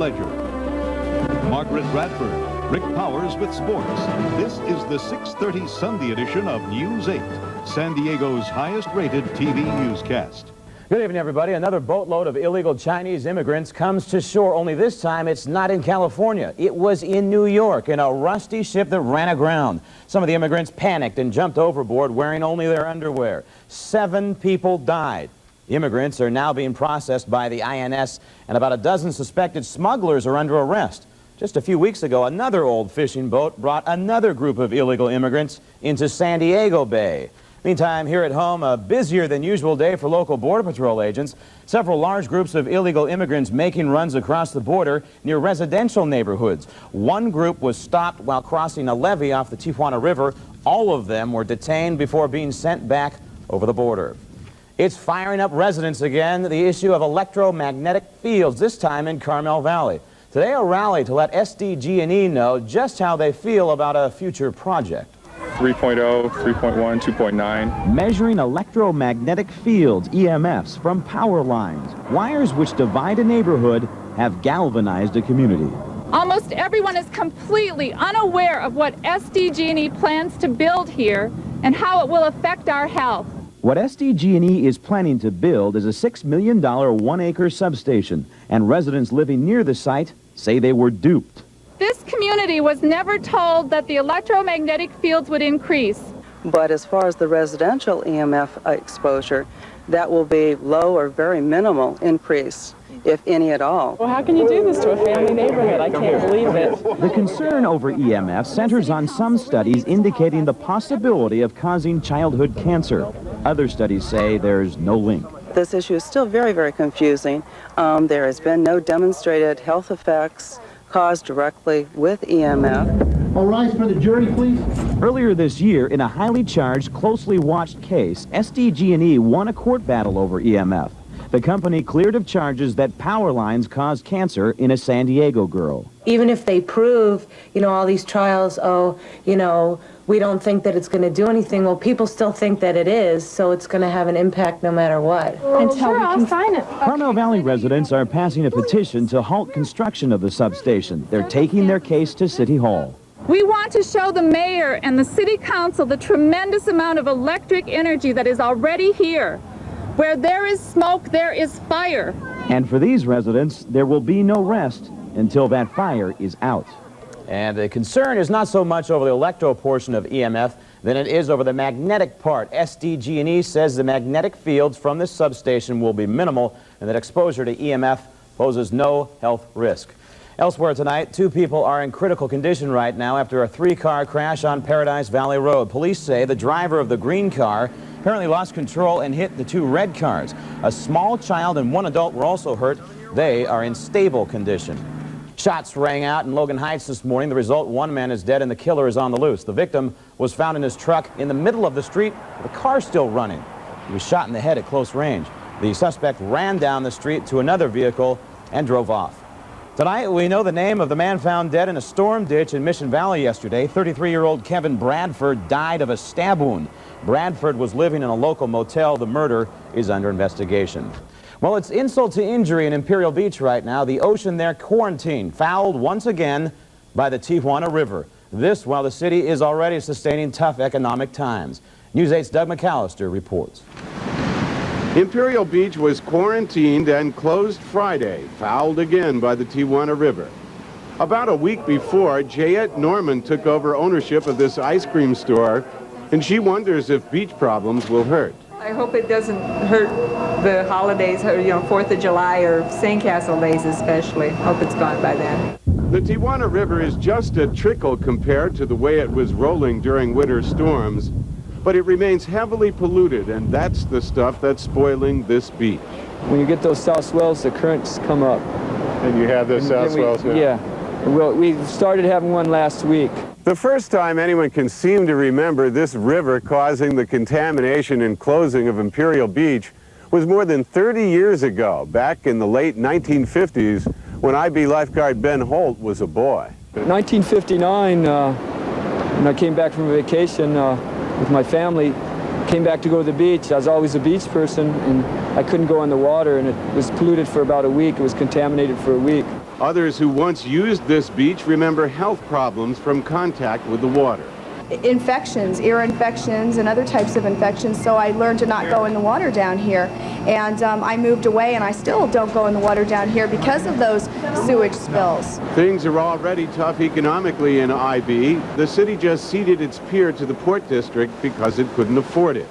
leisure. Margaret Bradford, Rick Powers with sports. This is the 6:30 Sunday edition of News 8, San Diego's highest-rated TV newscast. Good evening, everybody. Another boatload of illegal Chinese immigrants comes to shore, only this time it's not in California. It was in New York in a rusty ship that ran aground. Some of the immigrants panicked and jumped overboard wearing only their underwear. 7 people died. The immigrants are now being processed by the INS, and about a dozen suspected smugglers are under arrest. Just a few weeks ago, another old fishing boat brought another group of illegal immigrants into San Diego Bay. Meantime, here at home, a busier than usual day for local Border Patrol agents. Several large groups of illegal immigrants making runs across the border near residential neighborhoods. One group was stopped while crossing a levee off the Tijuana River. All of them were detained before being sent back over the border. It's firing up residents again, the issue of electromagnetic fields, this time in Carmel Valley. Today, a rally to let SDG&E know just how they feel about a future project. 3.0, 3.1, 2.9. Measuring electromagnetic fields, EMFs, from power lines. Wires which divide a neighborhood have galvanized a community. Almost everyone is completely unaware of what SDG&E plans to build here and how it will affect our health. What SDG&E is planning to build is a $6 million 1-acre substation, and residents living near the site say they were duped. This community was never told that the electromagnetic fields would increase. But as far as the residential EMF exposure, that will be low or very minimal increase, if any at all. Well, how can you do this to a family neighborhood? I can't believe it. The concern over EMF centers on some studies indicating the possibility of causing childhood cancer. Other studies say there's no link. This issue is still very, very confusing. There has been no demonstrated health effects caused directly with EMF. All rise for the jury, please. Earlier this year, in a highly charged, closely watched case, SDG&E won a court battle over EMF. The company cleared of charges that power lines caused cancer in a San Diego girl. Even if they prove, all these trials, we don't think that it's going to do anything. Well, people still think that it is, so it's going to have an impact no matter what. I'll sign it. Carmel Valley residents are passing a petition to halt construction of the substation. They're taking their case to City Hall. We want to show the mayor and the city council the tremendous amount of electric energy that is already here. Where there is smoke, there is fire. And for these residents, there will be no rest until that fire is out. And the concern is not so much over the electro portion of EMF than it is over the magnetic part. SDG&E says the magnetic fields from this substation will be minimal and that exposure to EMF poses no health risk. Elsewhere tonight, 2 people are in critical condition right now after a 3-car crash on Paradise Valley Road. Police say the driver of the green car apparently lost control and hit the 2 red cars. A small child and 1 adult were also hurt. They are in stable condition. Shots rang out in Logan Heights this morning. The result, 1 man is dead and the killer is on the loose. The victim was found in his truck in the middle of the street, with the car still running. He was shot in the head at close range. The suspect ran down the street to another vehicle and drove off. Tonight, we know the name of the man found dead in a storm ditch in Mission Valley yesterday. 33-year-old Kevin Bradford died of a stab wound. Bradford was living in a local motel. The murder is under investigation. Well, it's insult to injury in Imperial Beach right now. The ocean there quarantined, fouled once again by the Tijuana River. This while the city is already sustaining tough economic times. News 8's Doug McAllister reports. Imperial Beach was quarantined and closed Friday, fouled again by the Tijuana River. About a week before, Jayette Norman took over ownership of this ice cream store, and she wonders if beach problems will hurt. I hope it doesn't hurt the holidays, 4th of July or Sandcastle days especially. Hope it's gone by then. The Tijuana River is just a trickle compared to the way it was rolling during winter storms, but it remains heavily polluted, and that's the stuff that's spoiling this beach. When you get those south swells, the currents come up. And you have those south swells now? Yeah. Well, we started having one last week. The first time anyone can seem to remember this river causing the contamination and closing of Imperial Beach was more than 30 years ago, back in the late 1950s, when IB lifeguard Ben Holt was a boy. 1959, when I came back from vacation with my family, came back to go to the beach. I was always a beach person, and I couldn't go in the water, and it was polluted for about a week. It was contaminated for a week. Others who once used this beach remember health problems from contact with the water. Infections, ear infections, and other types of infections, so I learned to not go in the water down here. And I moved away, and I still don't go in the water down here because of those sewage spills. Things are already tough economically in IB. The city just ceded its pier to the Port District because it couldn't afford it.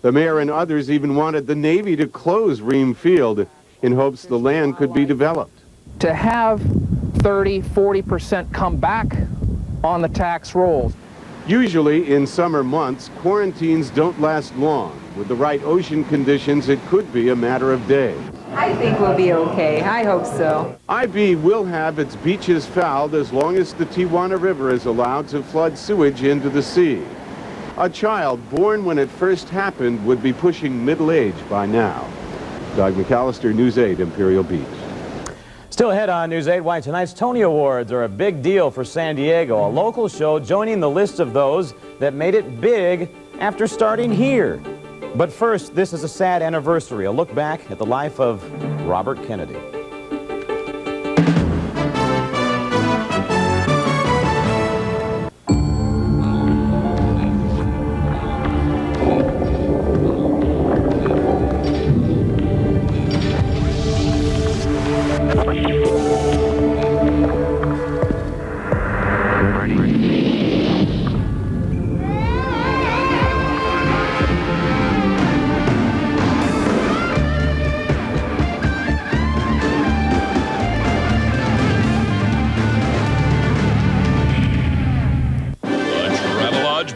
The mayor and others even wanted the Navy to close Ream Field in hopes the land could be developed. To have 30–40% come back on the tax rolls. Usually in summer months, quarantines don't last long. With the right ocean conditions, it could be a matter of days. I think we'll be okay. I hope so. IB will have its beaches fouled as long as the Tijuana River is allowed to flood sewage into the sea. A child born when it first happened would be pushing middle age by now. Doug McAllister, News 8, Imperial Beach. Still ahead on News 8, why tonight's Tony Awards are a big deal for San Diego. A local show joining the list of those that made it big after starting here. But first, this is a sad anniversary, a look back at the life of Robert Kennedy.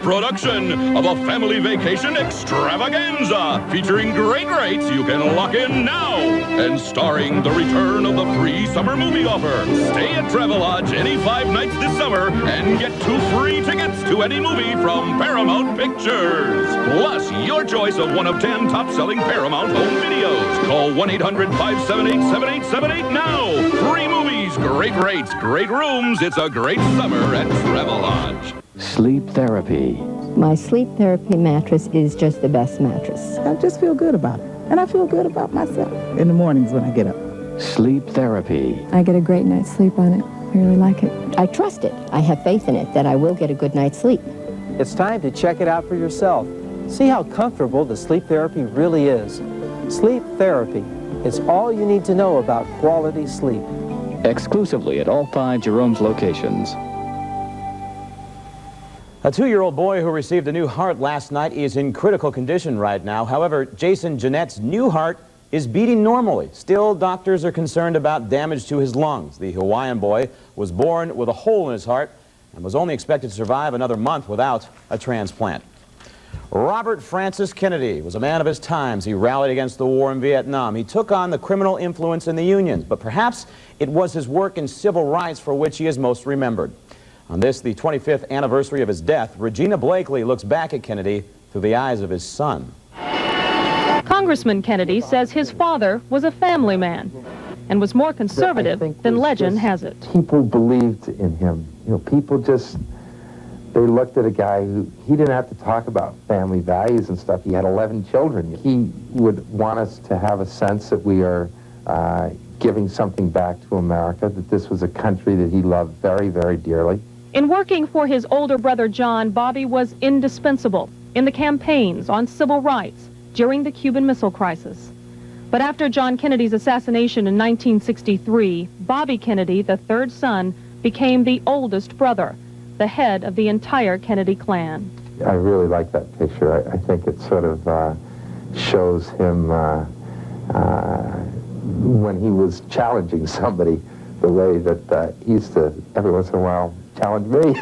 Production of a family vacation extravaganza featuring great rates you can lock in now and starring the return of the free summer movie offer. Stay at Travelodge any 5 nights this summer and get 2 free tickets to any movie from Paramount Pictures. Plus, your choice of one of 10 top-selling Paramount home videos. Call 1-800-578-7878 now. Free movies, great rates, great rooms. It's a great summer at Travelodge. Sleep therapy. My sleep therapy mattress is just the best mattress. I just feel good about it. And I feel good about myself in the mornings when I get up. Sleep therapy. I get a great night's sleep on it. I really like it. I trust it. I have faith in it that I will get a good night's sleep. It's time to check it out for yourself. See how comfortable the sleep therapy really is. Sleep therapy. It's all you need to know about quality sleep. Exclusively at all 5 Jerome's locations. A 2-year-old boy who received a new heart last night is in critical condition right now. However, Jason Jeanette's new heart is beating normally. Still, doctors are concerned about damage to his lungs. The Hawaiian boy was born with a hole in his heart and was only expected to survive another month without a transplant. Robert Francis Kennedy was a man of his times. He rallied against the war in Vietnam. He took on the criminal influence in the unions, but perhaps it was his work in civil rights for which he is most remembered. On this, the 25th anniversary of his death, Regina Blakely looks back at Kennedy through the eyes of his son. Congressman Kennedy says his father was a family man and was more conservative than legend has it. People believed in him. You know, people just, they looked at a guy who, he didn't have to talk about family values and stuff. He had 11 children. He would want us to have a sense that we are giving something back to America, that this was a country that he loved very, very dearly. In working for his older brother John, Bobby was indispensable in the campaigns on civil rights during the Cuban Missile Crisis. But after John Kennedy's assassination in 1963, Bobby Kennedy, the third son, became the oldest brother, the head of the entire Kennedy clan. I really like that picture. I think it sort of shows him when he was challenging somebody the way that he used to, every once in a while, challenge me.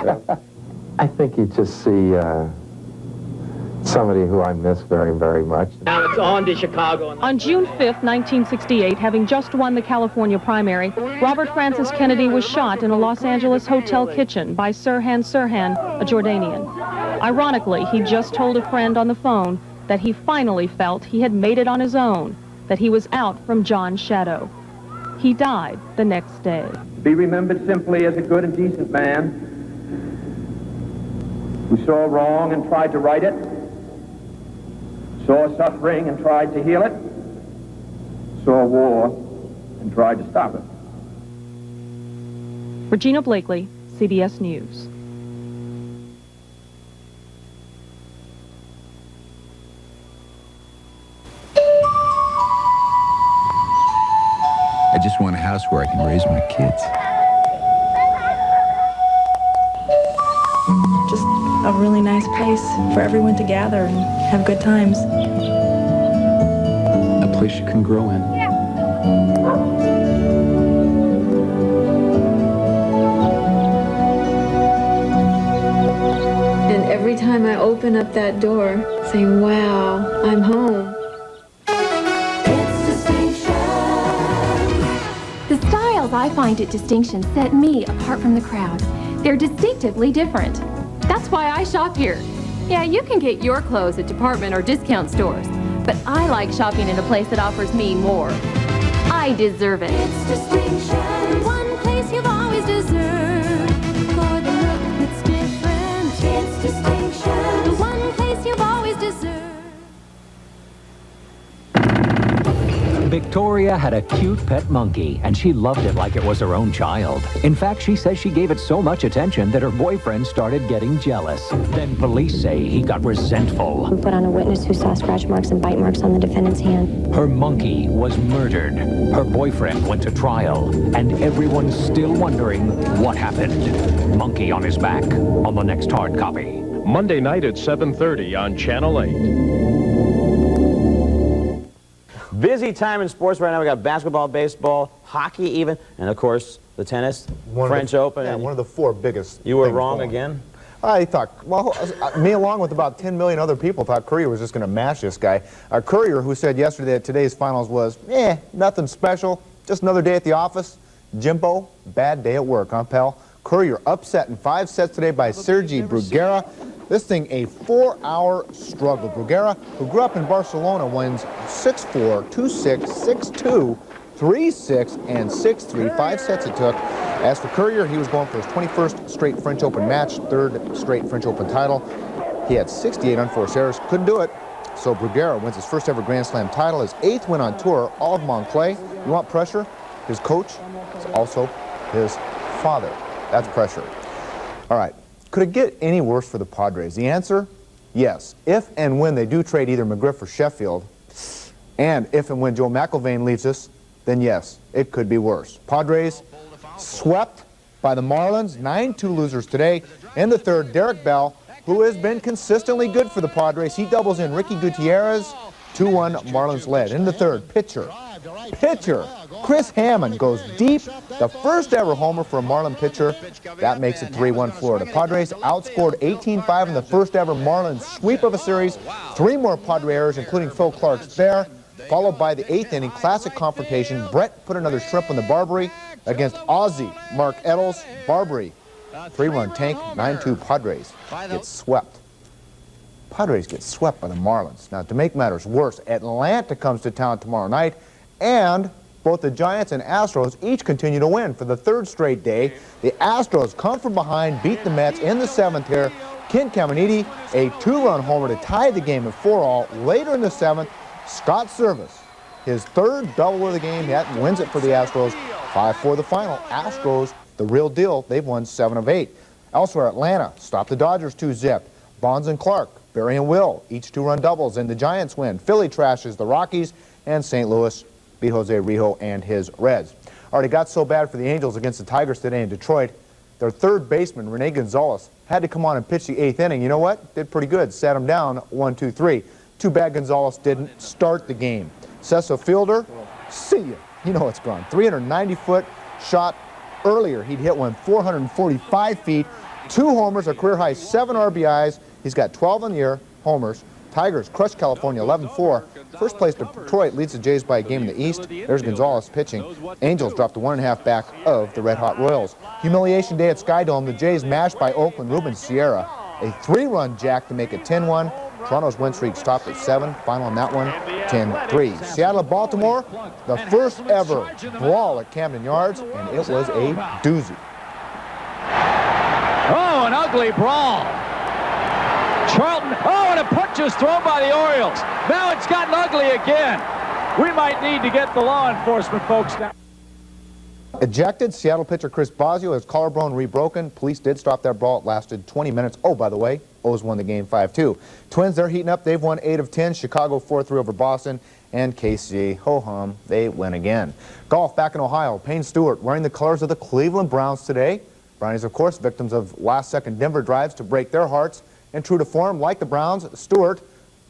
I think you just see somebody who I miss very, very much. Now it's on to Chicago. On June 5th, 1968, having just won the California primary, Robert Francis Kennedy was shot in a Los Angeles hotel kitchen by Sirhan Sirhan, a Jordanian. Ironically, he just told a friend on the phone that he finally felt he had made it on his own, that he was out from John's shadow. He died the next day. Be remembered simply as a good and decent man who saw wrong and tried to right it, saw suffering and tried to heal it, saw war and tried to stop it. Regina Blakely, CBS News. I just want a house where I can raise my kids. Just a really nice place for everyone to gather and have good times. A place you can grow in. And every time I open up that door, saying, wow, I'm home. The styles I find at Distinction set me apart from the crowd. They're distinctively different. That's why I shop here. Yeah, you can get your clothes at department or discount stores, but I like shopping in a place that offers me more. I deserve it. It's Distinction, one place you've always deserved. For the look that's different, it's Distinction, the one place you've always deserved. Victoria had a cute pet monkey, and she loved it like it was her own child. In fact, she says she gave it so much attention that her boyfriend started getting jealous. Then police say he got resentful. We put on a witness who saw scratch marks and bite marks on the defendant's hand. Her monkey was murdered. Her boyfriend went to trial, and everyone's still wondering what happened. Monkey on his back on the next hard copy. Monday night at 7:30 on Channel 8. Busy time in sports right now. We got basketball, baseball, hockey even, and of course the tennis, French Open. Yeah, one of the four biggest. You were wrong again? I thought, well, me along with about 10 million other people thought Courier was just going to mash this guy. Courier, who said yesterday that today's finals was, nothing special, just another day at the office. Jimbo, bad day at work, huh, pal? Courier upset in 5 sets today by Sergi Bruguera. This thing a 4-hour struggle. Bruguera, who grew up in Barcelona, wins 6-4, 2-6, 6-2, 3-6, and 6-3. 5 sets it took. As for Courier, he was going for his 21st straight French Open match, 3rd straight French Open title. He had 68 unforced errors, couldn't do it. So Bruguera wins his first ever Grand Slam title, his 8th win on tour, all of Montclair. You want pressure? His coach is also his father. That's pressure. All right. Could it get any worse for the Padres? The answer, yes. If and when they do trade either McGriff or Sheffield, and if and when Joe McIlvaine leaves us, then yes, it could be worse. Padres swept by the Marlins, 9-2 losers today. In the 3rd, Derek Bell, who has been consistently good for the Padres, he doubles in Ricky Gutierrez, 2-1 Marlins led. In the 3rd, pitcher, Chris Hammond goes deep, the first ever homer for a Marlin pitcher. That makes it 3-1 Florida. Padres outscored 18-5 in the first ever Marlins sweep of a series. 3 more Padre errors, including Phil Clark's there, followed by the 8th inning classic confrontation. Brett put another shrimp on the Barbary against Aussie Mark Eddles. Barbary, 3-run tank, 9-2 Padres get swept. Padres get swept by the Marlins. Now, to make matters worse, Atlanta comes to town tomorrow night, and both the Giants and Astros each continue to win for the 3rd straight day. The Astros come from behind, beat the Mets in the 7th here. Ken Caminiti, a 2-run homer to tie the game at 4-all. Later in the 7th, Scott Service, his 3rd double of the game, that wins it for the Astros. 5-4 the final. Astros, the real deal, they've won 7 of 8. Elsewhere, Atlanta stopped the Dodgers 2-zip. Bonds and Clark, Barry and Will, each 2-run doubles, and the Giants win. Philly trashes the Rockies, and St. Louis beat Jose Rijo and his Reds. All right, it got so bad for the Angels against the Tigers today in Detroit. Their 3rd baseman, Rene Gonzalez, had to come on and pitch the 8th inning. You know what? Did pretty good. Sat him down 1-2-3. Too bad Gonzalez didn't start the game. Cecil Fielder, see ya. You know it's gone. 390-foot shot earlier. He'd hit one 445 feet. 2 homers, a career high 7 RBIs. He's got 12 on the year, homers. Tigers crushed California 11-4. First place Detroit leads the Jays by a game in the East. There's Gonzalez pitching. Angels dropped to 1.5 back of the Red Hot Royals. Humiliation day at Skydome. The Jays mashed by Oakland. Ruben Sierra, a 3-run jack to make it 10-1. Toronto's win streak stopped at 7. Final on that one, 10-3. Seattle at Baltimore, the first ever brawl at Camden Yards, and it was a doozy. Oh, an ugly brawl. Charlton, and a punch is thrown by the Orioles. Now it's gotten ugly again. We might need to get the law enforcement folks down. Ejected, Seattle pitcher Chris Bosio has collarbone rebroken. Police did stop that brawl. It lasted 20 minutes. Oh, by the way, O's won the game 5-2. Twins, they're heating up. They've won 8 of 10. Chicago 4-3 over Boston. And KC, ho-hum, they win again. Golf back in Ohio. Payne Stewart wearing the colors of the Cleveland Browns today. Brownies, of course, victims of last-second Denver drives to break their hearts. And true to form, like the Browns, Stewart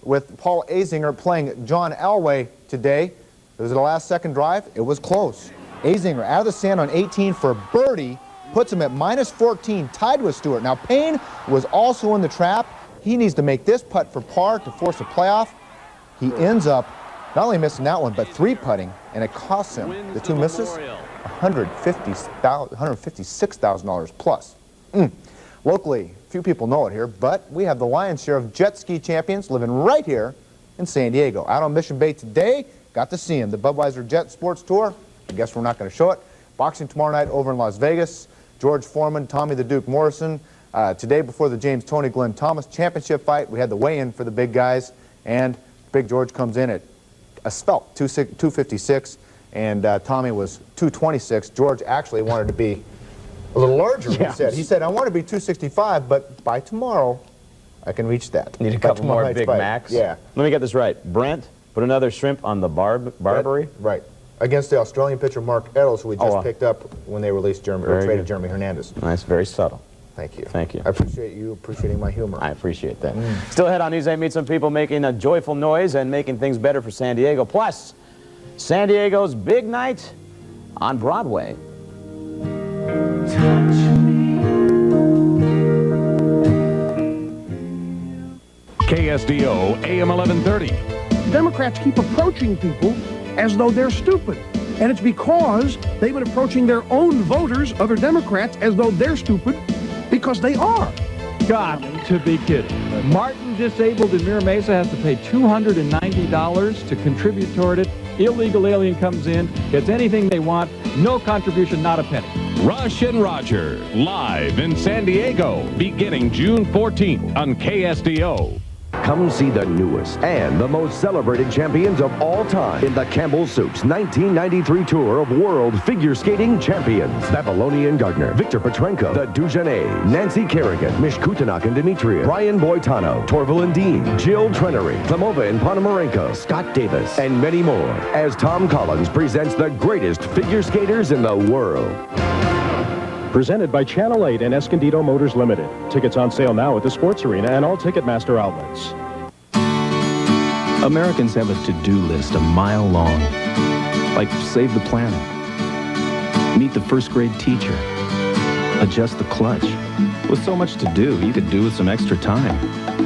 with Paul Azinger playing John Elway today. It was the last-second drive. It was close. Azinger out of the sand on 18 for birdie, puts him at -14, tied with Stewart. Now, Payne was also in the trap. He needs to make this putt for par to force a playoff. He ends up not only missing that one, but 3-putting, and it costs him, the 2 misses, $156,000 plus. Locally, few people know it here, but we have the lion's share of jet ski champions living right here in San Diego. Out on Mission Bay today, got to see him. The Budweiser Jet Sports Tour. I guess we're not going to show it. Boxing tomorrow night over in Las Vegas. George Foreman, Tommy the Duke Morrison. Today before the James Tony Glenn Thomas championship fight, we had the weigh-in for the big guys, and Big George comes in at a svelte 256, and Tommy was 226. George actually wanted to be a little larger, he said, I want to be 265, but by tomorrow, I can reach that. Need a couple more Big Macs? Yeah. Let me get this right. Brent put another shrimp on the Barbary? Right. Against the Australian pitcher Mark Eddles, who we just picked up when they released traded Jeremy Hernandez. Nice, very subtle. Thank you. Thank you. I appreciate you appreciating my humor. I appreciate that. Still ahead on News 8, meet some people making a joyful noise and making things better for San Diego. Plus, San Diego's big night on Broadway. KSDO AM 1130. Democrats keep approaching people as though they're stupid. And it's because they've been approaching their own voters, other Democrats, as though they're stupid, because they are. Got to be kidding. Martin Disabled in Mira Mesa has to pay $290 to contribute toward it. Illegal alien comes in, gets anything they want, no contribution, not a penny. Rush and Roger, live in San Diego, beginning June 14th on KSDO. Come see the newest and the most celebrated champions of all time in the Campbell Soups 1993 tour of World Figure Skating Champions. Babylonian Gardner, Victor Petrenko, the Dujanay, Nancy Kerrigan, Mish Kutanak and Demetria, Brian Boitano, Torval and Dean, Jill Trenery, Klimova and Ponomarenko, Scott Davis, and many more as Tom Collins presents the greatest figure skaters in the world. Presented by Channel 8 and Escondido Motors Limited. Tickets on sale now at the Sports Arena and all Ticketmaster outlets. Americans have a to-do list a mile long, like save the planet, meet the first grade teacher, adjust the clutch. With so much to do, you could do with some extra time.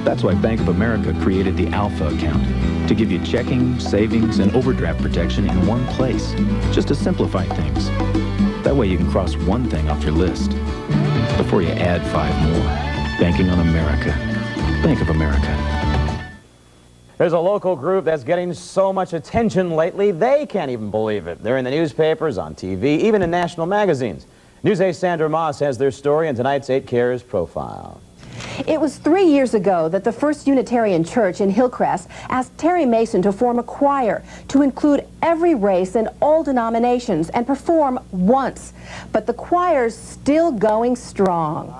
That's why Bank of America created the Alpha account, to give you checking, savings, and overdraft protection in one place, just to simplify things. That way you can cross one thing off your list before you add 5 more. Banking on America. Bank of America. There's a local group that's getting so much attention lately, they can't even believe it. They're in the newspapers, on TV, even in national magazines. News 8's Sandra Moss has their story in tonight's 8 Cares profile. It was 3 years ago that the First Unitarian Church in Hillcrest asked Terry Mason to form a choir to include every race and all denominations and perform once. But the choir's still going strong.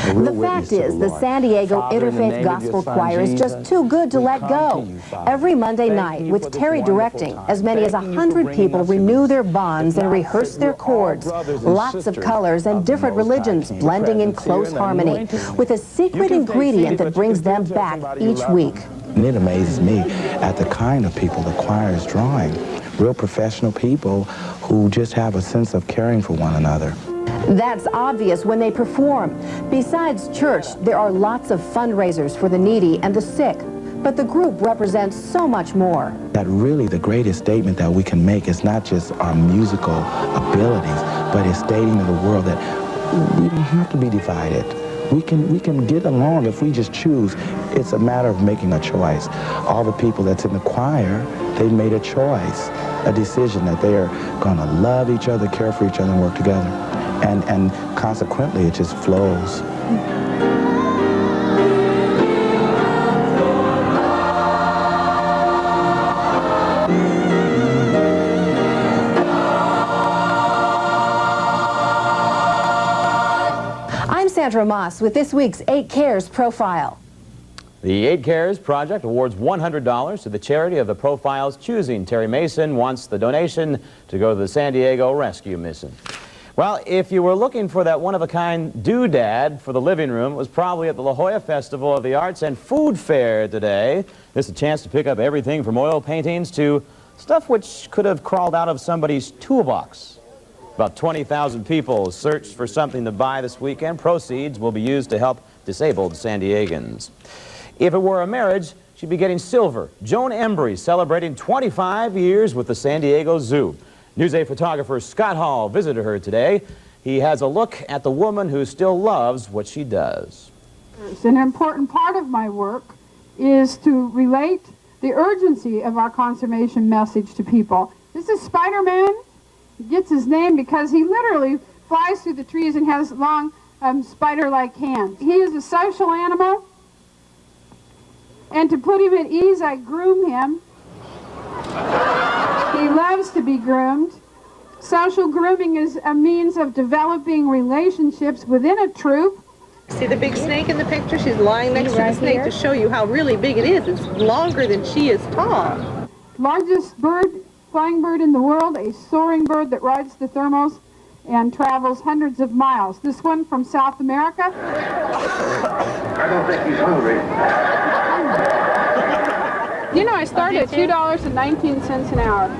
The fact is, the San Diego Interfaith Gospel Choir is just too good to let go. Every Monday night, with Terry directing, as many as 100 people renew their bonds and rehearse their chords. Lots of colors and different religions blending in close harmony, with a secret ingredient that brings them back each week. And it amazes me at the kind of people the choir is drawing. Real professional people who just have a sense of caring for one another. That's obvious when they perform. Besides church, there are lots of fundraisers for the needy and the sick. But the group represents so much more. That really the greatest statement that we can make is not just our musical abilities, but it's stating to the world that we don't have to be divided. We can get along if we just choose. It's a matter of making a choice. All the people that's in the choir, they made a choice, a decision that they are going to love each other, care for each other, and work together. And consequently, it just flows. Ramos with this week's 8 Cares profile. The 8 Cares Project awards $100 to the charity of the profile's choosing. Terry Mason wants the donation to go to the San Diego Rescue Mission. Well, if you were looking for that one-of-a-kind doodad for the living room, it was probably at the La Jolla Festival of the Arts and Food Fair today. This is a chance to pick up everything from oil paintings to stuff which could have crawled out of somebody's toolbox. About 20,000 people searched for something to buy this weekend. Proceeds will be used to help disabled San Diegans. If it were a marriage, she'd be getting silver. Joan Embry celebrating 25 years with the San Diego Zoo. News 8 photographer Scott Hall visited her today. He has a look at the woman who still loves what she does. An important part of my work is to relate the urgency of our conservation message to people. This is Spider-Man. He gets his name because he literally flies through the trees and has long spider-like hands. He is a social animal, and to put him at ease, I groom him. He loves to be groomed. Social grooming is a means of developing relationships within a troop. See the big snake in the picture? She's lying next to the snake to show you how really big it is. It's longer than she is tall. Largest bird, flying bird in the world, a soaring bird that rides the thermals and travels hundreds of miles. This one from South America. I don't think he's hungry. You know, I started at $2.19 an hour,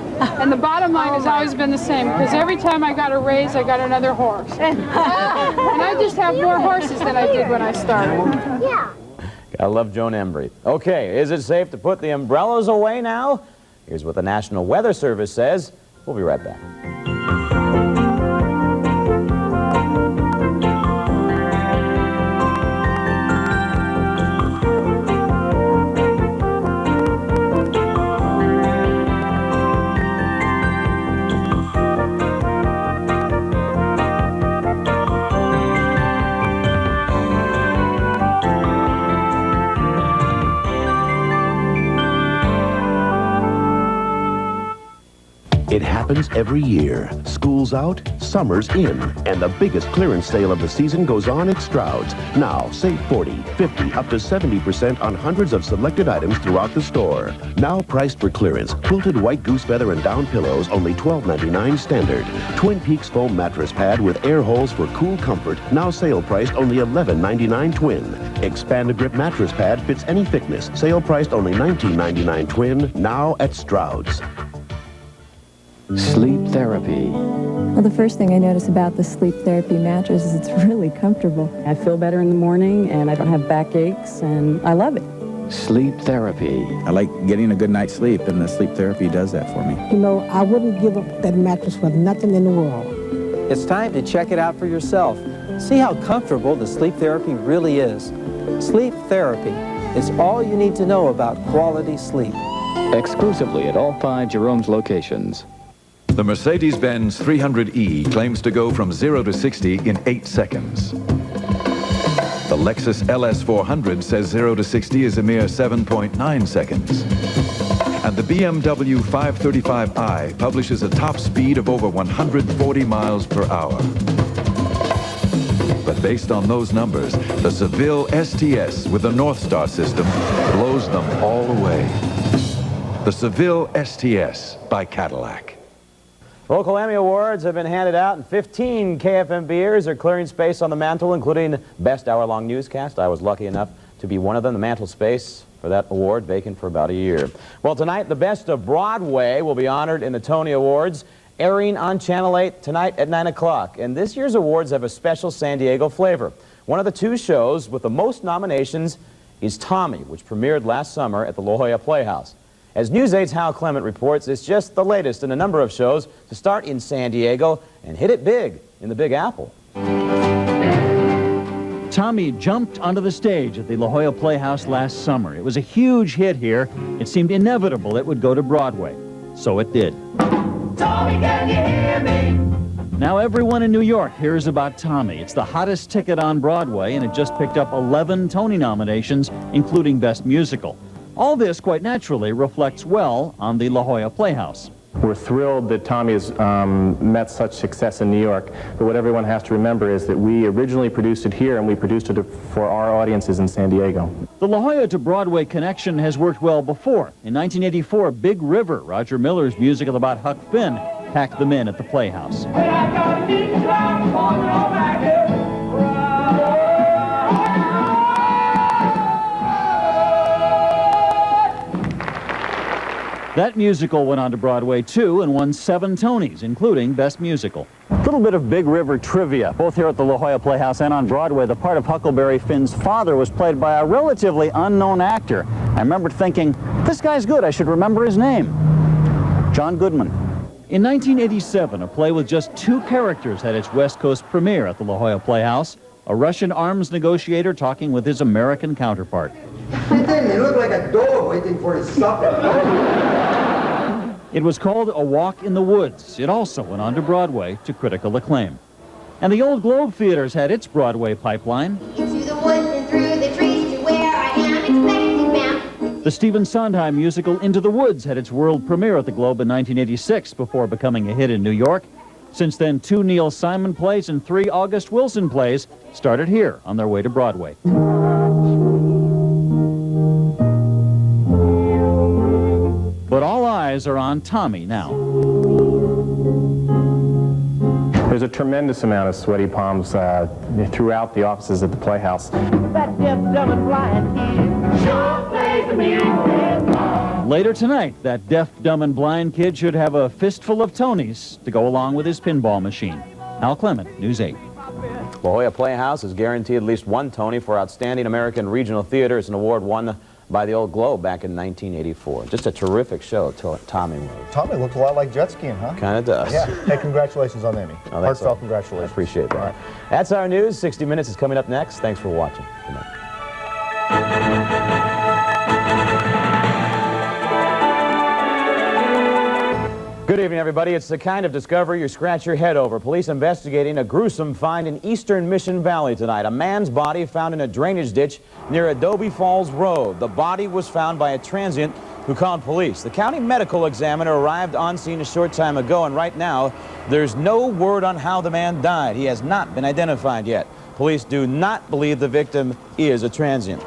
and the bottom line has always been the same, because every time I got a raise, I got another horse. And I just have more horses than I did when I started. Yeah. I love Joan Embry. Okay, is it safe to put the umbrellas away now? Here's what the National Weather Service says. We'll be right back. It happens every year. School's out, summer's in, and the biggest clearance sale of the season goes on at Stroud's. Now, save 40, 50, up to 70% on hundreds of selected items throughout the store. Now priced for clearance, quilted white goose feather and down pillows, only $12.99 standard. Twin Peaks foam mattress pad with air holes for cool comfort, now sale priced only $11.99 twin. Expand-A-Grip mattress pad fits any thickness, sale priced only $19.99 twin, now at Stroud's. Sleep therapy. Well, the first thing I notice about the sleep therapy mattress is it's really comfortable. I feel better in the morning, and I don't have backaches, and I love it. Sleep therapy. I like getting a good night's sleep, and the sleep therapy does that for me. You know, I wouldn't give up that mattress for nothing in the world. It's time to check it out for yourself. See how comfortable the sleep therapy really is. Sleep therapy is all you need to know about quality sleep. Exclusively at all 5 Jerome's locations. The Mercedes-Benz 300E claims to go from 0 to 60 in 8 seconds. The Lexus LS400 says 0 to 60 is a mere 7.9 seconds. And the BMW 535i publishes a top speed of over 140 miles per hour. But based on those numbers, the Seville STS with the North Star system blows them all away. The Seville STS by Cadillac. Local Emmy Awards have been handed out, and 15 KFMBers are clearing space on the mantle, including Best Hour-Long Newscast. I was lucky enough to be one of them. The mantle space for that award vacant for about a year. Well, tonight, the Best of Broadway will be honored in the Tony Awards, airing on Channel 8 tonight at 9 o'clock. And this year's awards have a special San Diego flavor. One of the 2 shows with the most nominations is Tommy, which premiered last summer at the La Jolla Playhouse. As News 8's Hal Clement reports, it's just the latest in a number of shows to start in San Diego and hit it big in the Big Apple. Tommy jumped onto the stage at the La Jolla Playhouse last summer. It was a huge hit here. It seemed inevitable it would go to Broadway. So it did. Tommy, can you hear me? Now everyone in New York hears about Tommy. It's the hottest ticket on Broadway, and it just picked up 11 Tony nominations, including Best Musical. All this, quite naturally, reflects well on the La Jolla Playhouse. We're thrilled that Tommy has met such success in New York, but what everyone has to remember is that we originally produced it here and we produced it for our audiences in San Diego. The La Jolla to Broadway connection has worked well before. In 1984, Big River, Roger Miller's musical about Huck Finn, packed them in at the Playhouse. That musical went on to Broadway, too, and won 7 Tonys, including Best Musical. A little bit of Big River trivia. Both here at the La Jolla Playhouse and on Broadway, the part of Huckleberry Finn's father was played by a relatively unknown actor. I remember thinking, this guy's good, I should remember his name. John Goodman. In 1987, a play with just 2 characters had its West Coast premiere at the La Jolla Playhouse, a Russian arms negotiator talking with his American counterpart. He looked like a dog waiting for his supper. It was called A Walk in the Woods. It also went on to Broadway to critical acclaim. And the Old Globe Theater's had its Broadway pipeline. Into the woods and through the trees to where I am expecting them. The Stephen Sondheim musical Into the Woods had its world premiere at the Globe in 1986 before becoming a hit in New York. Since then, 2 Neil Simon plays and 3 August Wilson plays started here on their way to Broadway. But all eyes are on Tommy now. There's a tremendous amount of sweaty palms throughout the offices at the Playhouse. Later tonight, that deaf, dumb, and blind kid should have a fistful of Tonys to go along with his pinball machine. Al Clement, News 8. La Jolla Playhouse is guaranteed at least 1 Tony for Outstanding American Regional Theater. It's an award won by the Old Globe back in 1984. Just a terrific show, Tommy was. Tommy looked a lot like jet skiing, huh? Kind of does. Yeah. Hey, congratulations on the Emmy. Oh, Heartfelt congratulations. I appreciate that. Right. That's our news. 60 Minutes is coming up next. Thanks for watching. Good night. Good evening, everybody. It's the kind of discovery you scratch your head over. Police investigating a gruesome find in eastern Mission Valley tonight. A man's body found in a drainage ditch near Adobe Falls Road. The body was found by a transient who called police. The county medical examiner arrived on scene a short time ago, and right now, there's no word on how the man died. He has not been identified yet. Police do not believe the victim is a transient.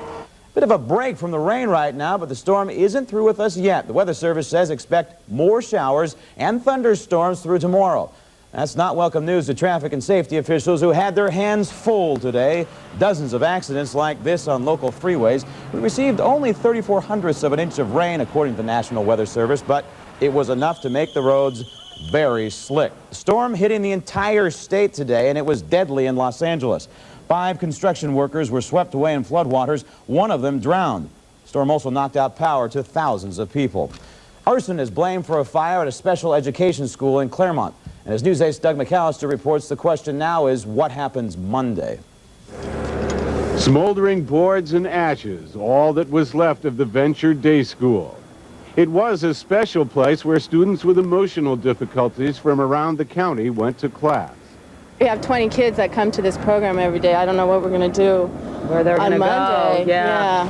Bit of a break from the rain right now, but the storm isn't through with us yet. The Weather Service says expect more showers and thunderstorms through tomorrow. That's not welcome news to traffic and safety officials who had their hands full today. Dozens of accidents like this on local freeways. We received only 3/400ths of an inch of rain, according to the National Weather Service, but it was enough to make the roads very slick. The storm hitting the entire state today, and it was deadly in Los Angeles. 5 construction workers were swept away in floodwaters. 1 of them drowned. The storm also knocked out power to thousands of people. Arson is blamed for a fire at a special education school in Claremont. And as News 8's Doug McAllister reports, the question now is what happens Monday? Smoldering boards and ashes, all that was left of the Venture Day School. It was a special place where students with emotional difficulties from around the county went to class. We have 20 kids that come to this program every day. I don't know what we're going to do where they're on going to Monday. Go. Yeah.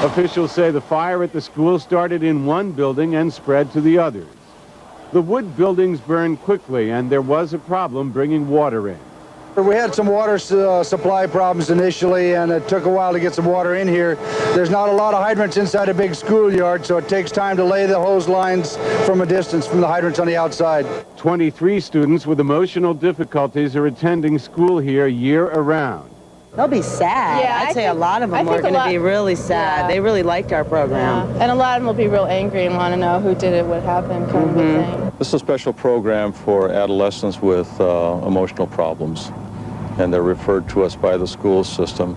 Officials say the fire at the school started in one building and spread to the others. The wood buildings burned quickly, and there was a problem bringing water in. We had some water supply problems initially, and it took a while to get some water in here. There's not a lot of hydrants inside a big schoolyard, so it takes time to lay the hose lines from a distance from the hydrants on the outside. 23 students with emotional difficulties are attending school here year-around. They'll be sad. Yeah, I'd say a lot of them are going to be really sad. Yeah. They really liked our program. Yeah. And a lot of them will be real angry and want to know who did it, what happened, kind of a thing. This is a special program for adolescents with emotional problems, and they're referred to us by the school system,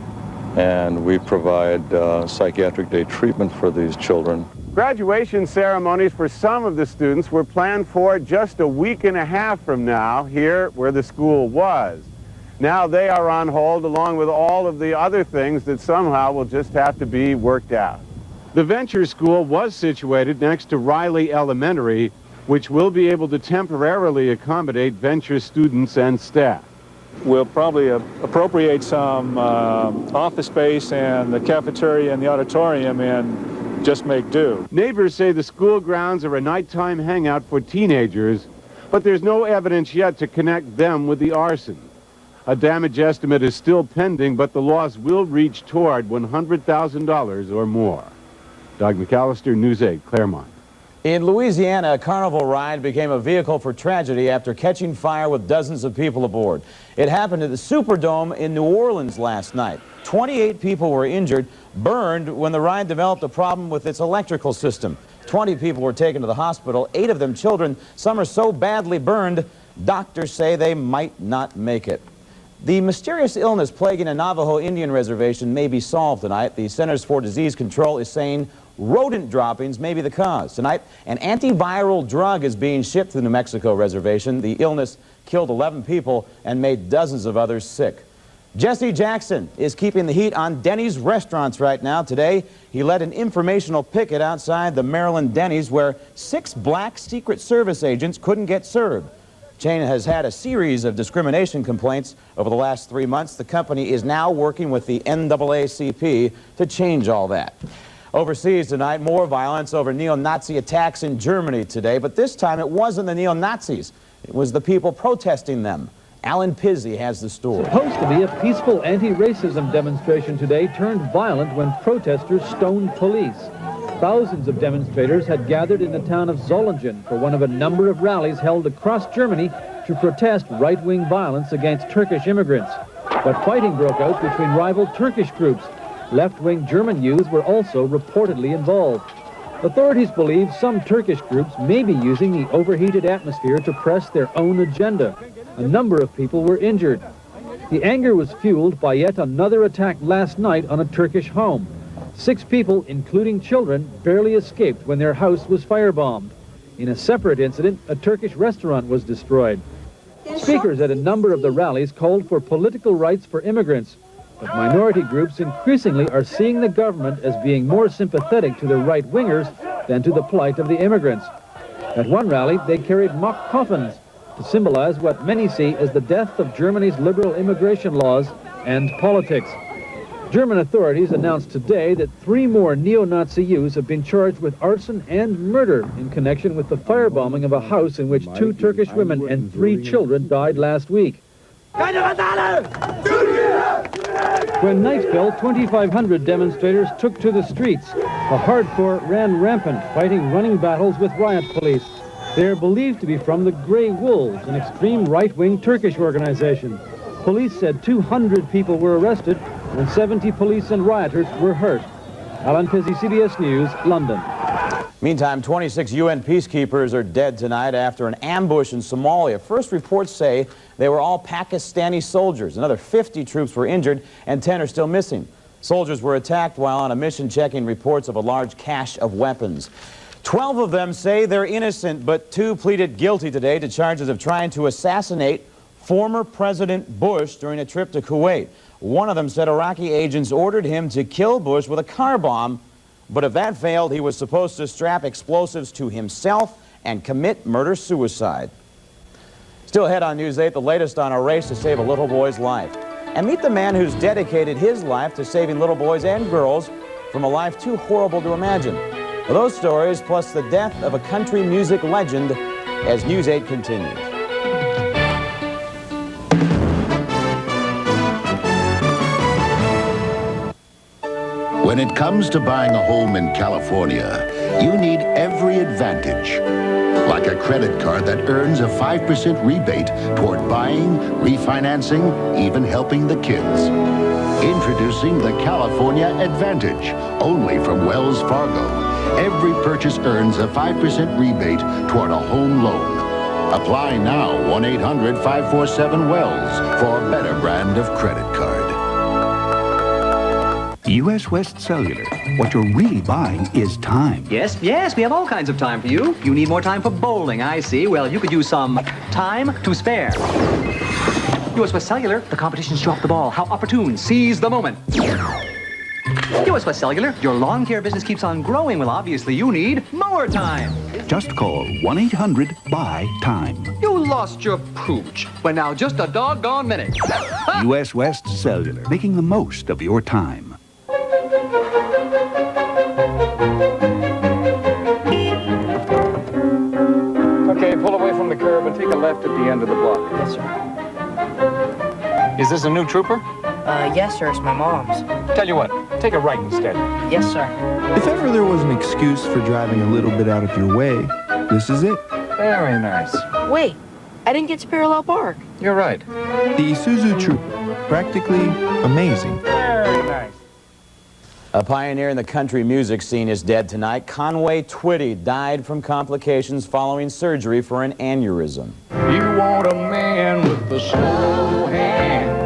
and we provide psychiatric day treatment for these children. Graduation ceremonies for some of the students were planned for just a week and a half from now here where the school was. Now they are on hold along with all of the other things that somehow will just have to be worked out. The Venture School was situated next to Riley Elementary, which will be able to temporarily accommodate Venture students and staff. We'll probably appropriate some office space and the cafeteria and the auditorium in just make do. Neighbors say the school grounds are a nighttime hangout for teenagers, but there's no evidence yet to connect them with the arson. A damage estimate is still pending, but the loss will reach toward $100,000 or more. Doug McAllister, News 8, Claremont. In Louisiana, a carnival ride became a vehicle for tragedy after catching fire with dozens of people aboard. It happened at the Superdome in New Orleans last night. 28 people were injured, burned when the ride developed a problem with its electrical system. 20 people were taken to the hospital, 8 of them children. Some are so badly burned, doctors say they might not make it. The mysterious illness plaguing a Navajo Indian reservation may be solved tonight. The Centers for Disease Control is saying rodent droppings may be the cause. Tonight, an antiviral drug is being shipped to the New Mexico reservation. The illness killed 11 people and made dozens of others sick. Jesse Jackson is keeping the heat on Denny's restaurants right now. Today, he led an informational picket outside the Maryland Denny's where 6 black Secret Service agents couldn't get served. Chain has had a series of discrimination complaints over the last 3 months. The company is now working with the NAACP to change all that. Overseas tonight, more violence over neo-Nazi attacks in Germany today, but this time it wasn't the neo-Nazis. It was the people protesting them. Alan Pizzi has the story. Supposed to be a peaceful anti-racism demonstration today turned violent when protesters stoned police. Thousands of demonstrators had gathered in the town of Zollingen for one of a number of rallies held across Germany to protest right-wing violence against Turkish immigrants. But fighting broke out between rival Turkish groups. Left-wing German youths were also reportedly involved. Authorities believe some Turkish groups may be using the overheated atmosphere to press their own agenda. A number of people were injured. The anger was fueled by yet another attack last night on a Turkish home. 6 people, including children, barely escaped when their house was firebombed. In a separate incident, a Turkish restaurant was destroyed. Speakers at a number of the rallies called for political rights for immigrants, but minority groups increasingly are seeing the government as being more sympathetic to the right-wingers than to the plight of the immigrants. At one rally, they carried mock coffins to symbolize what many see as the death of Germany's liberal immigration laws and politics. German authorities announced today that 3 more neo-Nazi youths have been charged with arson and murder in connection with the firebombing of a house in which 2 Turkish women and 3 children died last week. When night fell, 2,500 demonstrators took to the streets. The hardcore ran rampant, fighting running battles with riot police. They are believed to be from the Grey Wolves, an extreme right-wing Turkish organization. Police said 200 people were arrested and 70 police and rioters were hurt. Alan Pizzi, CBS News, London. Meantime, 26 UN peacekeepers are dead tonight after an ambush in Somalia. First reports say they were all Pakistani soldiers. Another 50 troops were injured and 10 are still missing. Soldiers were attacked while on a mission checking reports of a large cache of weapons. 12 of them say they're innocent, but 2 pleaded guilty today to charges of trying to assassinate former President Bush during a trip to Kuwait. One of them said Iraqi agents ordered him to kill Bush with a car bomb, but if that failed, he was supposed to strap explosives to himself and commit murder-suicide. Still ahead on News 8, the latest on a race to save a little boy's life. And meet the man who's dedicated his life to saving little boys and girls from a life too horrible to imagine. Well, those stories, plus the death of a country music legend, as News 8 continues. When it comes to buying a home in California, you need every advantage. Like a credit card that earns a 5% rebate toward buying, refinancing, even helping the kids. Introducing the California Advantage, only from Wells Fargo. Every purchase earns a 5% rebate toward a home loan. Apply now, 1-800-547-WELLS for a better brand of credit card. U.S. West Cellular. What you're really buying is time. Yes, we have all kinds of time for you. You need more time for bowling, I see. Well, you could use some time to spare. U.S. West Cellular, the competition's dropped the ball. How opportune. Seize the moment. U.S. West Cellular, your lawn care business keeps on growing. Well, obviously, you need more time. Just call 1-800-BUY-TIME. You lost your pooch. But now just a doggone minute. U.S. West Cellular, making the most of your time. Is this a new trooper? Yes, sir, it's my mom's. Tell you what, take a right instead. Yes, sir. If ever there was an excuse for driving a little bit out of your way, this is it. Very nice. Wait, I didn't get to parallel park. You're right. The Isuzu Trooper, practically amazing. Very nice. A pioneer in the country music scene is dead tonight. Conway Twitty died from complications following surgery for an aneurysm. You want a man with a slow hand.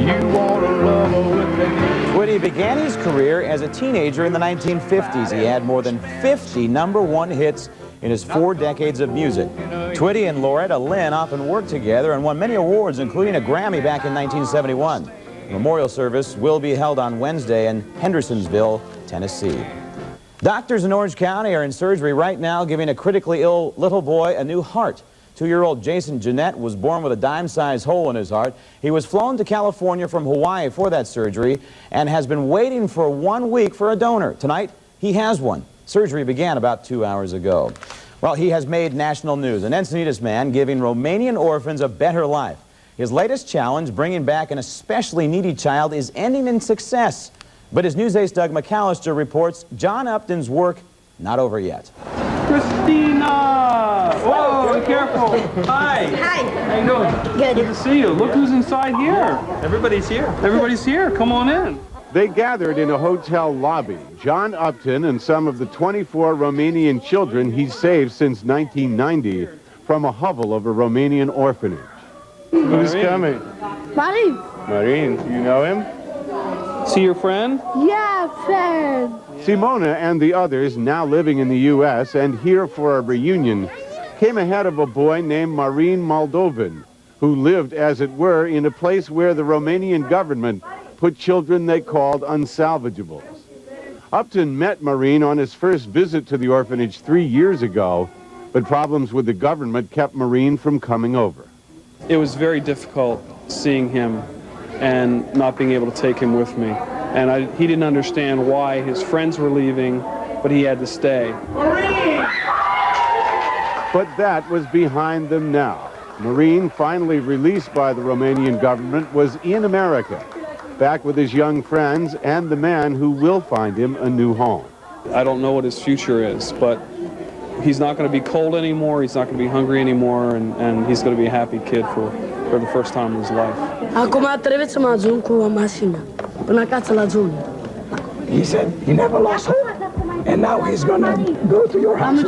You want a lover with a... Twitty began his career as a teenager in the 1950s. He had more than 50 #1 hits in his 4 decades of music. Twitty and Loretta Lynn often worked together and won many awards, including a Grammy back in 1971. The memorial service will be held on Wednesday in Hendersonville, Tennessee. Doctors in Orange County are in surgery right now, giving a critically ill little boy a new heart. 2-year-old Jason Jeanette was born with a dime-sized hole in his heart. He was flown to California from Hawaii for that surgery and has been waiting for 1 week for a donor. Tonight, he has one. Surgery began about 2 hours ago. Well, he has made national news. An Encinitas man giving Romanian orphans a better life. His latest challenge, bringing back an especially needy child, is ending in success. But as news ace Doug McAllister reports, John Upton's work not over yet. Christina! Whoa, be careful. Hi. Hi. How you doing? Good to see you. Look who's inside here. Everybody's here. Everybody's here. Come on in. They gathered in a hotel lobby. John Upton and some of the 24 Romanian children he's saved since 1990 from a hovel of a Romanian orphanage. Who's coming? Marin. Marin. You know him? See your friend? Yeah, friend. Simona and the others, now living in the U.S. and here for a reunion, came ahead of a boy named Marin Moldovan, who lived, as it were, in a place where the Romanian government put children they called unsalvageables. Upton met Marin on his first visit to the orphanage 3 years ago, but problems with the government kept Marin from coming over. It was very difficult seeing him and not being able to take him with me. And he didn't understand why his friends were leaving, but he had to stay. But that was behind them now. Marin, finally released by the Romanian government, was in America, back with his young friends and the man who will find him a new home. I don't know what his future is, but he's not going to be cold anymore, he's not going to be hungry anymore, and he's going to be a happy kid for the first time in his life. Acum trebuie să mă ajung cu o mașină până acasă la Junior. He said he never lost hope, and now he's going to go to your house.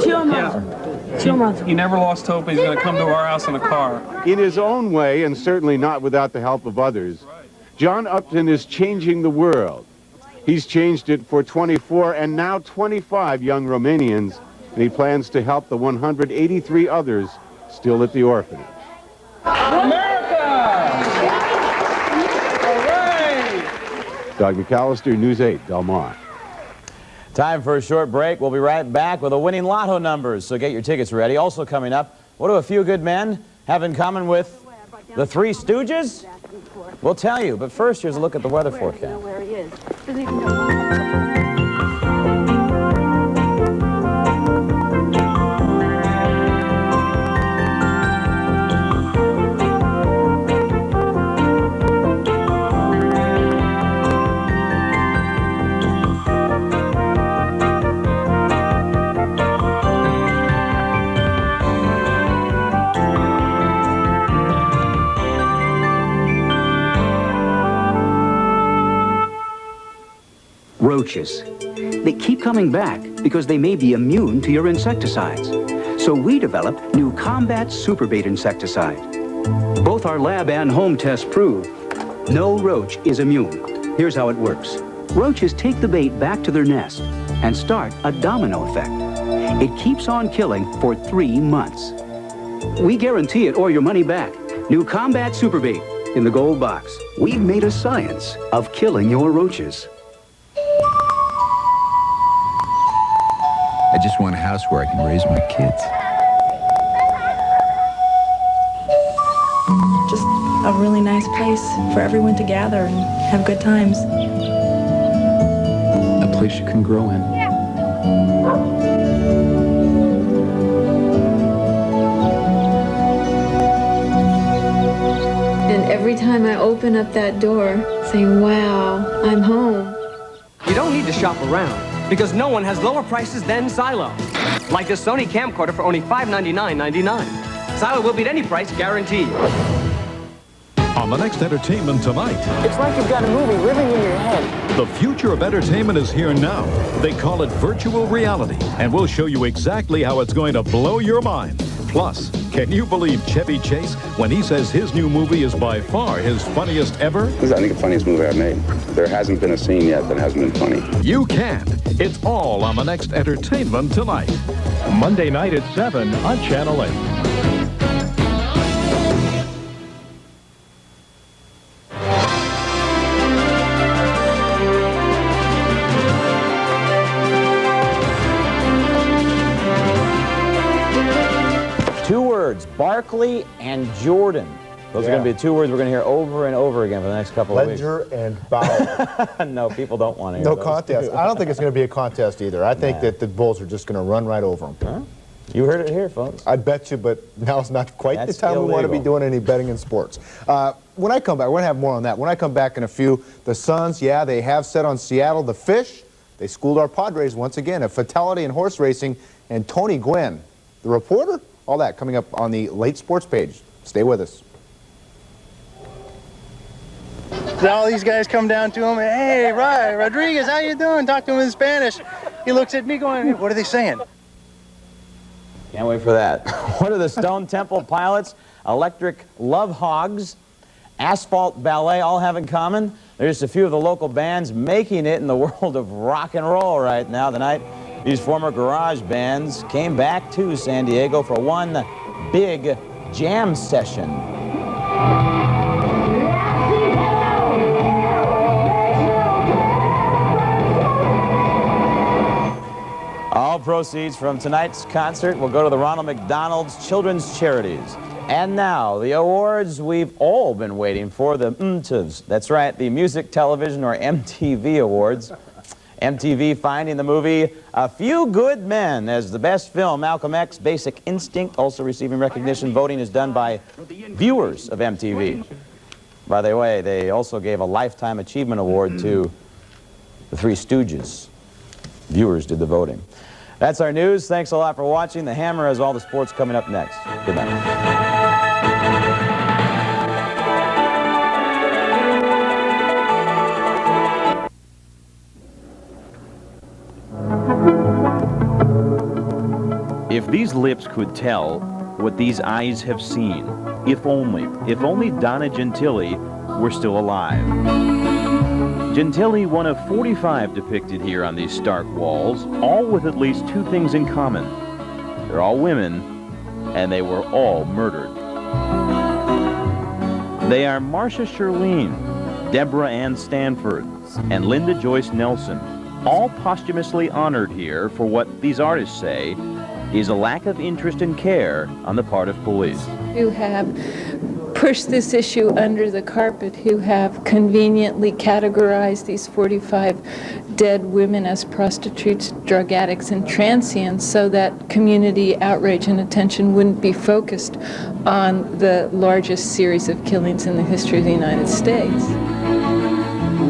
He never lost hope. He's going to come to our house in a car. In his own way, and certainly not without the help of others, John Upton is changing the world. He's changed it for 24 and now 25 young Romanians, and he plans to help the 183 others still at the orphanage. America! Hooray! Doug McAllister, News 8, Del Mar. Time for a short break. We'll be right back with the winning lotto numbers, so get your tickets ready. Also coming up, what do a few good men have in common with the Three Stooges? We'll tell you, but first, here's a look at the weather forecast. Where he is. Roaches. They keep coming back because they may be immune to your insecticides. So we developed new Combat Superbait insecticide. Both our lab and home tests prove no roach is immune. Here's how it works. Roaches take the bait back to their nest and start a domino effect. It keeps on killing for 3 months. We guarantee it or your money back. New Combat Superbait in the gold box. We've made a science of killing your roaches. I just want a house where I can raise my kids. Just a really nice place for everyone to gather and have good times. A place you can grow in. In Every time I open up that door, saying, wow, I'm home. You don't need to shop around, because no one has lower prices than Silo. Like this Sony camcorder for only $599.99. Silo will beat any price, guaranteed. On the next entertainment tonight. It's like you've got a movie living in your head. The future of entertainment is here now. They call it virtual reality, and we'll show you exactly how it's going to blow your mind. Plus, can you believe Chevy Chase when he says his new movie is by far his funniest ever? This is, I think, the funniest movie I've made. There hasn't been a scene yet that hasn't been funny. You can. It's all on the next entertainment tonight. Monday night at 7 on Channel 8. 2 words, Barkley and Jordan. Those are going to be 2 words we're going to hear over and over again for the next couple of weeks. Ledger and Bauer. No, people don't want to hear No those contest. two. I don't think it's going to be a contest either. I think that the Bulls are just going to run right over them. Huh? You heard it here, folks. I bet you, but now's not quite That's the time we want to be illegal. doing any betting in sports. When I come back, we're going to have more on that. When I come back in a few, the Suns, yeah, they have set on Seattle. The Fish, they schooled our Padres once again. A fatality in horse racing. And Tony Gwynn, the reporter, all that coming up on the late sports page. Stay with us. All these guys come down to him, hey, Rodriguez, how you doing? Talk to him in Spanish. He looks at me going, hey, what are they saying? Can't wait for that. What are the Stone Temple Pilots, Electric Love Hogs, Asphalt Ballet all have in common? There's just a few of the local bands making it in the world of rock and roll right now. Tonight, these former garage bands came back to San Diego for one big jam session. All proceeds from tonight's concert will go to the Ronald McDonald's Children's Charities. And now, the awards we've all been waiting for, the MTVs. That's right, the Music, Television, or MTV Awards. MTV finding the movie A Few Good Men as the best film. Malcolm X, Basic Instinct, also receiving recognition. Voting is done by viewers of MTV. By the way, they also gave a Lifetime Achievement Award to the Three Stooges. Viewers did the voting. That's our news. Thanks a lot for watching. The Hammer has all the sports coming up next. Good night. If these lips could tell what these eyes have seen, if only Donna Gentili were still alive. Gentili, one of 45 depicted here on these stark walls, all with at least 2 things in common. They're all women, and they were all murdered. They are Marcia Shirlene, Deborah Ann Stanford, and Linda Joyce Nelson, all posthumously honored here for what these artists say is a lack of interest and care on the part of police. Who have pushed this issue under the carpet, who have conveniently categorized these 45 dead women as prostitutes, drug addicts, and transients so that community outrage and attention wouldn't be focused on the largest series of killings in the history of the United States.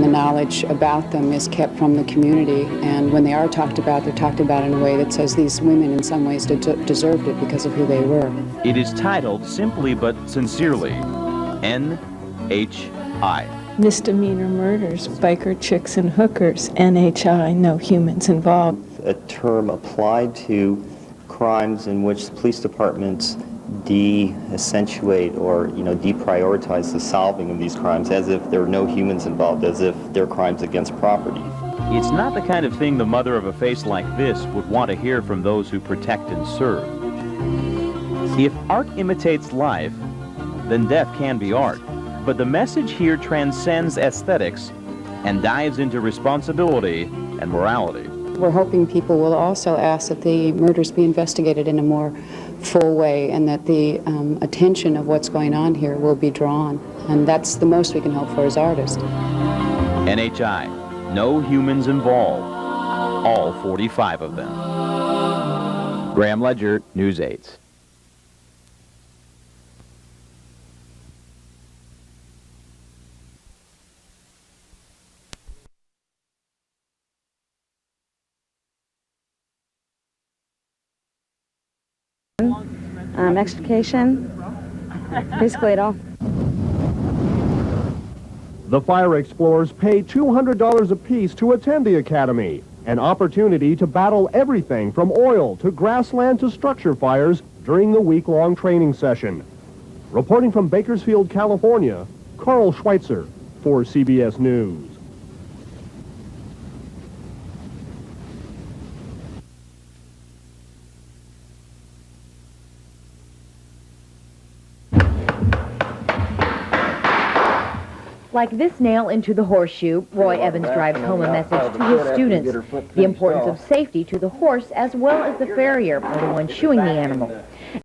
The knowledge about them is kept from the community, and when they are talked about, they're talked about in a way that says these women in some ways deserved it because of who they were. It is titled simply but sincerely, NHI. Misdemeanor murders, biker chicks and hookers, NHI, no humans involved. A term applied to crimes in which the police departments de-accentuate or, deprioritize the solving of these crimes as if there are no humans involved, as if they're crimes against property. It's not the kind of thing the mother of a face like this would want to hear from those who protect and serve. If art imitates life, then death can be art. But the message here transcends aesthetics and dives into responsibility and morality. We're hoping people will also ask that the murders be investigated in a more full way and that the attention of what's going on here will be drawn. And that's the most we can hope for as artists. NHI, no humans involved, all 45 of them. Graham Ledger, News 8. extrication, basically it all. The fire explorers pay $200 apiece to attend the academy, an opportunity to battle everything from oil to grassland to structure fires during the week-long training session. Reporting from Bakersfield, California, Carl Schweitzer for CBS News. Like this nail into the horseshoe, Roy Evans drives home a message to his students. The importance of safety to the horse as well as the farrier, or the one shoeing the animal.